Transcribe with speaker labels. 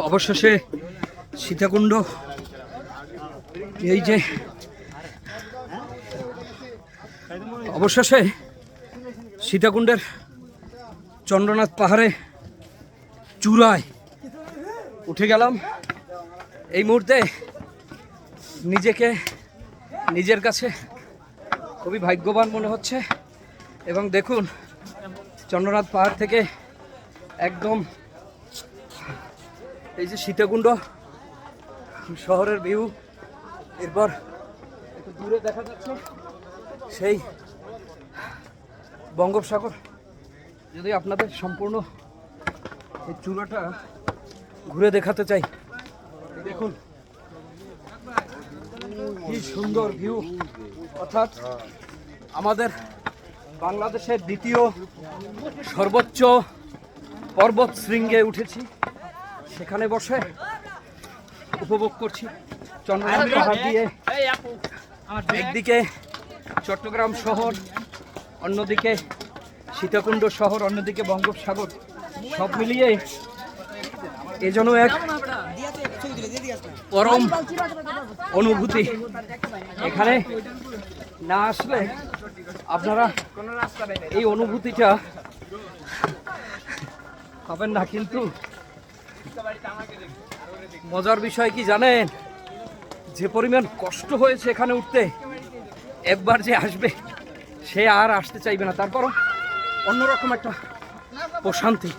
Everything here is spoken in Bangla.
Speaker 1: অবশেষে সীতাকুণ্ড, এই যে অবশেষে সীতাকুণ্ডের চন্দ্রনাথ পাহাড়ে চূড়ায় উঠে গেলাম। এই মুহূর্তে নিজেকে নিজের কাছে খুবই ভাগ্যবান মনে হচ্ছে। এবং দেখুন, চন্দ্রনাথ পাহাড় থেকে একদম এই যে সীতাকুণ্ড শহরের ভিউ, এরপর একটু দূরে দেখা যাচ্ছে সেই বঙ্গোপসাগর। যদি আপনাদের সম্পূর্ণ এই চূড়াটা ঘুরে দেখাতে চাই, দেখুন কি সুন্দর ভিউ। অর্থাৎ আমাদের বাংলাদেশের দ্বিতীয় সর্বোচ্চ পর্বত শৃঙ্গে উঠেছি, সেখানে বসে উপভোগ করছি চন্দ্রনাথ পাহাড় দিয়ে। একদিকে চট্টগ্রাম শহর, অন্যদিকে সীতাকুণ্ড শহর, অন্যদিকে বঙ্গোপসাগর, সব মিলিয়ে এ যেন এক পরম অনুভূতি। এখানে না আসলে আপনারা এই অনুভূতিটা পাবেন না। কিন্তু মজার বিষয় কি জানেন, যে পরিমাণ কষ্ট হয়েছে এখানে উঠতে, একবার যে আসবে সে আর আসতে চাইবে না। তারপরও অন্যরকম একটা প্রশান্তি।